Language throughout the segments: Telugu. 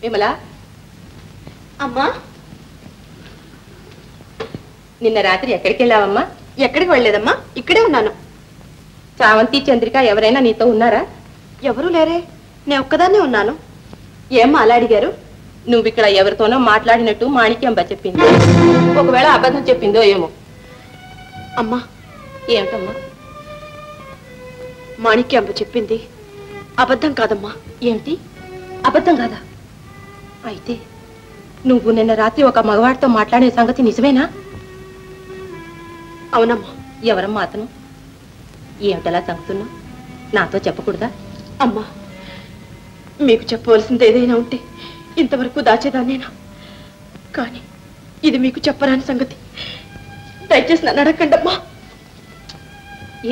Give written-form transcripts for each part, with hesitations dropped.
విమలా అమ్మా, నిన్న రాత్రి ఎక్కడికి వెళ్ళావమ్మా? ఎక్కడికి వెళ్ళలేదమ్మా, ఇక్కడే ఉన్నాను. చావంతి చంద్రిక ఎవరైనా నీతో ఉన్నారా? ఎవరూ లేరే, నేను ఒక్కదాన్నే ఉన్నాను. ఏమ్మా అలా అడిగారు? నువ్వు ఇక్కడ ఎవరితోనో మాట్లాడినట్టు మాణిక్యాంబ చెప్పింది. ఒకవేళ అబద్ధం చెప్పిందో ఏమో. అమ్మా, ఏమిటమ్మా? మాణిక్యాంబ చెప్పింది అబద్ధం కాదమ్మా. ఏమిటి అబద్ధం కాదా? అయితే నువ్వు నిన్న రాత్రి ఒక మగవాడితో మాట్లాడే సంగతి నిజమేనా? అవునమ్మా. ఎవరమ్మా అతను? ఏమిటలా చంపుతున్నావు? నాతో చెప్పకూడదా? అమ్మా, మీకు చెప్పవలసింది ఏదైనా ఉంటే ఇంతవరకు దాచేదాన్నేనా? కానీ ఇది మీకు చెప్పరాని సంగతి. దయచేసి నన్ను అడగండి అమ్మా.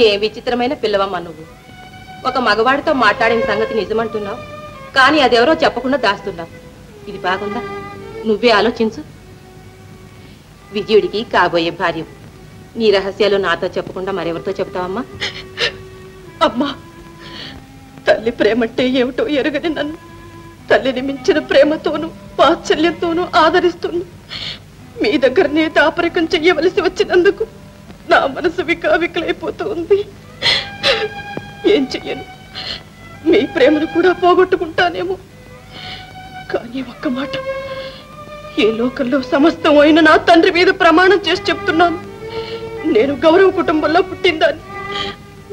ఏ విచిత్రమైన పిల్లవమ్మా నువ్వు. ఒక మగవాడితో మాట్లాడిన సంగతి నిజమంటున్నావు, కానీ అదెవరో చెప్పకుండా దాస్తున్నావు. ఇది బాగుందా? నువ్వే ఆలోచించు. విజయుడికి కాబోయే భార్య. నీ రహస్యాలు నాతో చెప్పకుండా మరెవరితో చెప్తావమ్మా? అమ్మా, తల్లి ప్రేమంటే ఏమిటో ఎరగని నన్ను తల్లిని మించిన ప్రేమతోనూ వాత్సల్యంతోనూ ఆదరిస్తున్నా మీ దగ్గరనే దాపరికం చెయ్యవలసి వచ్చినందుకు నా మనసు వికావికలైపోతూ ఉంది. ఏం చెయ్యను, మీ ప్రేమను కూడా పోగొట్టుకుంటానేమో. కానీ ఒక్క మాట, ఏ లోకంలో సమస్తం అయిన నా తండ్రి మీద ప్రమాణం చేసి చెప్తున్నాను, నేను గౌరవ కుటుంబంలో పుట్టిందాన్ని.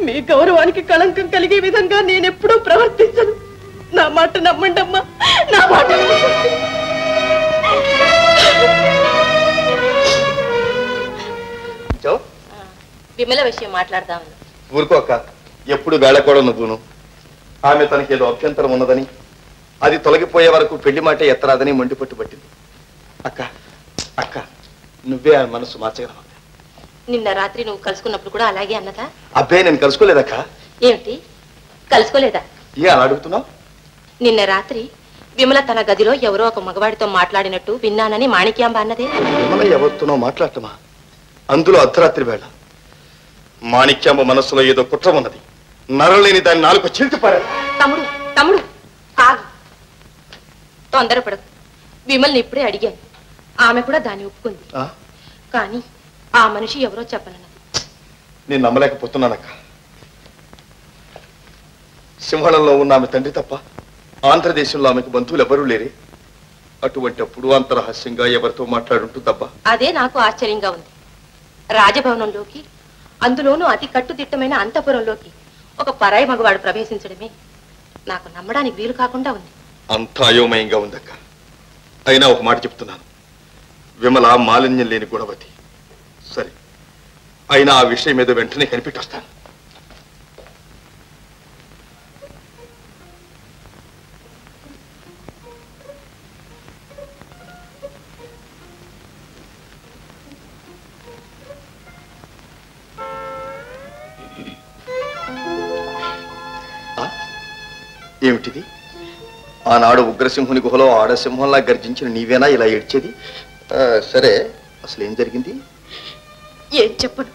మీ గౌరవానికి కళంకం కలిగే విధంగా నేనెప్పుడూ ప్రవర్తించను. నా మాట నమ్మండి అమ్మా, నా మాట. విమల విషయం మాట్లాడదామని. ఊరుకోక, ఎప్పుడు వేళకూడ నువ్వును. ఆమె తనకేదో అభ్యంతరం ఉన్నదని, అది తొలగిపోయే వరకు పెళ్లి మాట ఎత్తరాదని మండిపట్టు పట్టింది. అక్క అక్క, నువ్వే ఆ మనసు మార్చగలవా? నిన్న రాత్రి నువ్వు కలుసుకున్నప్పుడు కూడా అలాగే అన్నదా? అబ్బాయి, నేను కలుసుకోలేదక్క. ఏమిటి కలుసుకోలేదా? ఏ అలా అడుగుతున్నావు? నిన్న రాత్రి విమల తన గదిలో ఎవరో ఒక మగవాడితో మాట్లాడినట్టు విన్నానని మాణిక్యాంబ అన్నదే. విమల ఎవరితోనో మాట్లాడటమా? అందులో అర్ధరాత్రి వేళ. మాణిక్యాంబ మనస్సులో ఏదో కుట్ర ఉన్నది. నరలేని దాన్ని నాలుగు చిల్చిపారా. తమ్ముడు తమ్ముడు ఆగు, తొందరపడకు. విమల్ని ఇప్పుడే అడిగాను, ఆమె కూడా దాన్ని ఒప్పుకుంది. కానీ ఆ మనిషి ఎవరో చెప్పనన్నది. నేను నమ్మలేకపోతున్నానక్క. సింహళంలో ఉన్న ఆమె తండ్రి తప్ప ఆంధ్రదేశంలో ఆమెకు బంధువులు ఎవరూ లేరే. అటువంటి అప్పుడు అంత రహస్యంగా ఎవరితో మాట్లాడుంటుందబ్బా? అదే నాకు ఆశ్చర్యంగా ఉంది. రాజభవనంలోకి, అందులోనూ అతి కట్టుదిట్టమైన అంతఃపురంలోకి ఒక పరాయి మగవాడు ప్రవేశించడమే నాకు నమ్మడానికి వీలు కాకుండా ఉంది. అంత అయోమయంగా ఉందక్క. అయినా ఒక మాట చెప్తున్నాను, విమల మాలిన్యం లేని గుణవతి. సరే, అయినా ఆ విషయం మీద వెంటనే కనిపెట్టొస్తాను. ఏమిటిది? ఆనాడు ఉగ్రసింహుని గుహలో ఆడసింహంలా గర్జించిన నీవేనా ఇలా ఏడ్చేది? సరే, అసలు ఏం జరిగింది? ఏం చెప్పను,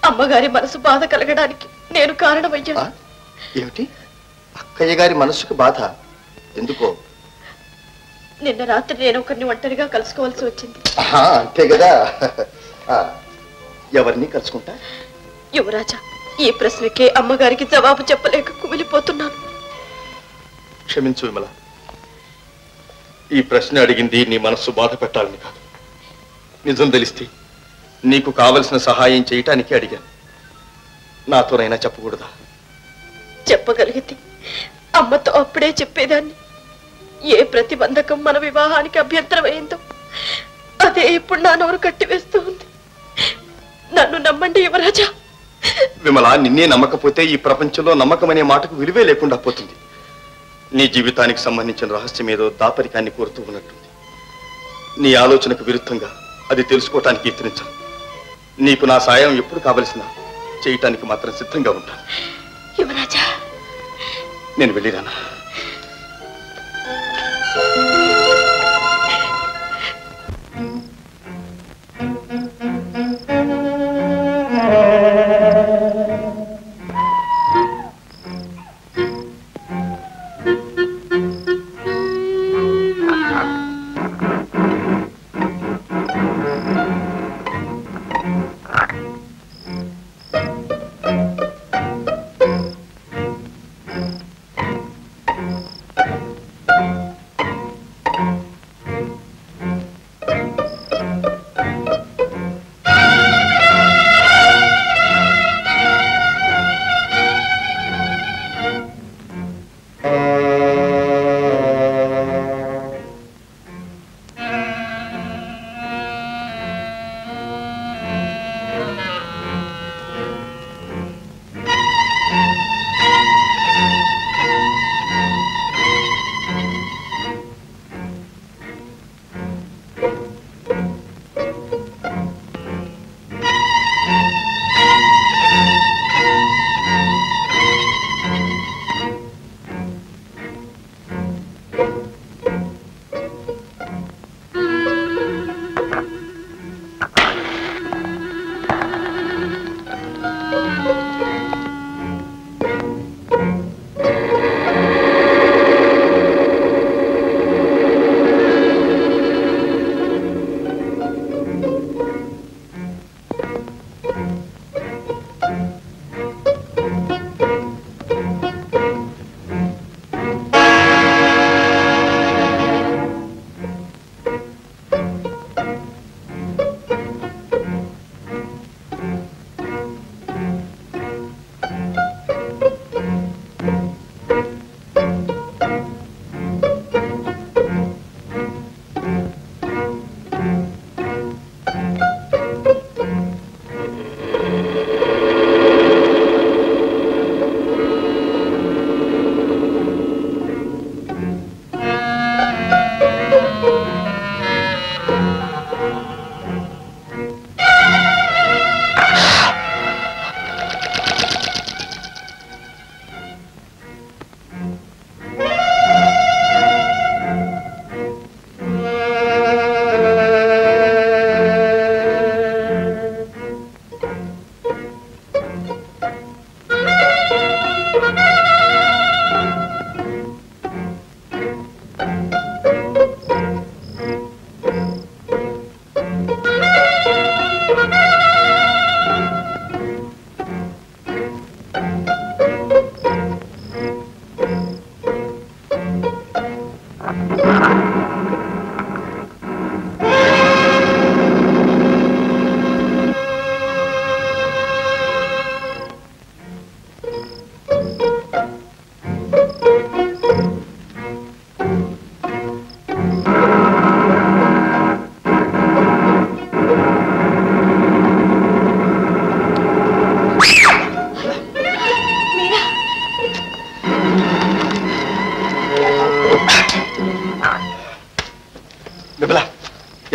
అమ్మగారి మనసు బాధ కలగడానికి నేను కారణమయ్యా. ఏమిటి? అక్కయ్య గారి మనసుకు బాధ ఎందుకో? నిన్న రాత్రి నేను ఒకరిని ఒంటరిగా కలుసుకోవాల్సి వచ్చింది. అంతే కదా. ఎవరిని కలుసుకుంటా? యువరాజా, ఈ ప్రశ్నకే అమ్మగారికి జవాబు చెప్పలేక కుమిలిపోతున్నాను. క్షమించు విమల, ఈ ప్రశ్న అడిగింది నీ మనస్సు బాధ పెట్టాలని కాదు. నిజం తెలిస్తే నీకు కావలసిన సహాయం చేయటానికి అడిగాను. నాతోనైనా చెప్పకూడదా? చెప్పగలిగితే అమ్మతో అప్పుడే చెప్పేదాన్ని. ఏ ప్రతిబంధకం మన వివాహానికి అభ్యంతరమైందో అదే ఇప్పుడు నా నోరు కట్టివేస్తూ ఉంది. నన్ను నమ్మండి యువరాజా. విమల, నిన్నే నమ్మకపోతే ఈ ప్రపంచంలో నమ్మకం అనే మాటకు విలువే లేకుండా పోతుంది. నీ జీవితానికి సంబంధించిన రహస్యం ఏదో దాపరికాన్ని కోరుతూ ఉన్నట్టుంది. నీ ఆలోచనకు విరుద్ధంగా అది తెలుసుకోవటానికి యత్నించను. నీకు నా సాయం ఎప్పుడు కావలసినా చేయటానికి మాత్రం సిద్ధంగా ఉంటాను. యువరాజా, నేను వెళ్ళిరానా?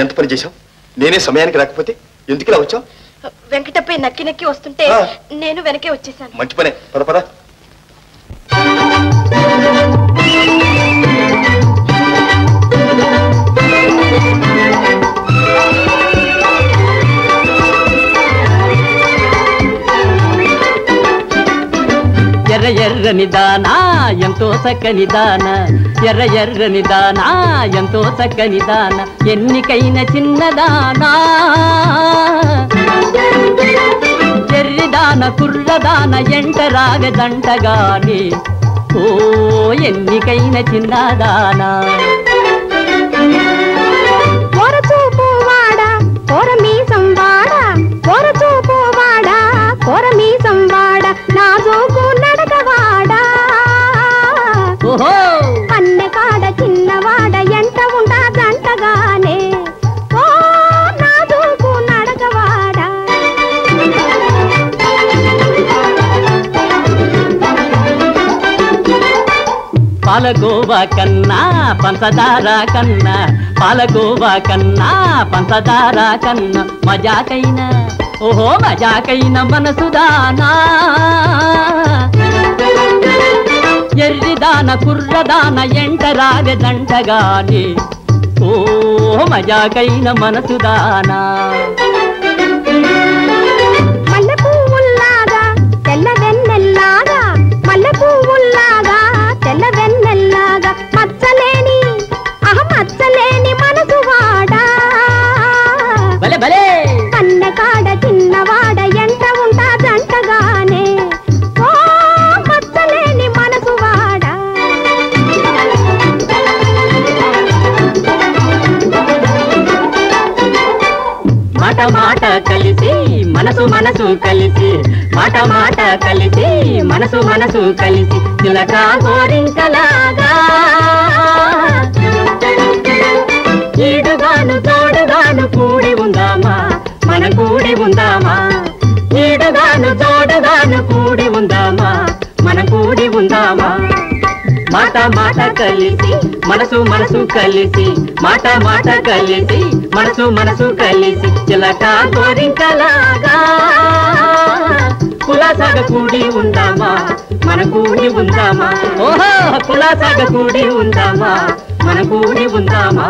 ఎంత పని చేశావు? నేనే సమయానికి రాకపోతే ఎందుకు ఇలా వచ్చావు? వెంకటపై నక్కి నక్కి వస్తుంటే నేను వెనకే వచ్చేసాను. మంచి పనే, పద పద. ఎర్ర ఎర్రని దానా ఎంతో చక్కని దాన, ఎర్ర ఎర్రని దానా ఎంతో చక్కని దాన, ఎన్నికైన చిన్నదానా ఎర్రిదాన కుర్రదాన ఎంట రాగదంటగానే, ఓ ఎన్నికైన చిన్నదానా. కోరచూపు వాడా కోరమీసం వాడా, కోరచూపు వాడా కోరమీసం వాడా, నా జోకు నడకవాడా అన్నకాడ చిన్నవాడ ఎంట ఉంటా జంటగానే, ఓ నా జోకు నడకవాడా. పాలగోవా కన్నా పంచదార కన్నా, పాలగోవా కన్నా పంచదార కన్నా, మజాకైనా ఓహో మజాకైన మనసుదానా, ఎర్రిదాన కుర్రదాన ఎంట రాగదంటగానే, ఓ మజాకైన మనసుదానా. మల్లె పువ్వుల్లాగా తెల్ల వెన్నెల్లాగా, మల్లె పువ్వుల్లాగా తెల్ల వెన్నెల్లాగా, మచ్చలేని మచ్చలేని మనసు వాడా భలే భలే, కన్నకాడ చిన్నవాడ ఎంట ఉంటా జంటగానే, ఓ మచ్చలేని మనసు వాడా. మాట మాట మనసు మనసు కలిసి మాట మాట కలిసి మనసు మనసు కలిసి చిలక గోరింకలాగా ఈడుగాను తోడుగాను కూడి ఉందామా మన కూడి ఉందామా ఈడుగాను తోడుగాను కూడి ఉందామా మన కూడి ఉందామా మాట మాట కలిసి మనసు మనసు కలిసి మాట మాట కలిసి మనసు మనసు కలిసి చిలక గోరింకలాగా కులాసాగ కూడి ఉందామా మన కూడి ఉందామా ఓహో కులాసాగ కూడి ఉందామా మన కూడి ఉందామా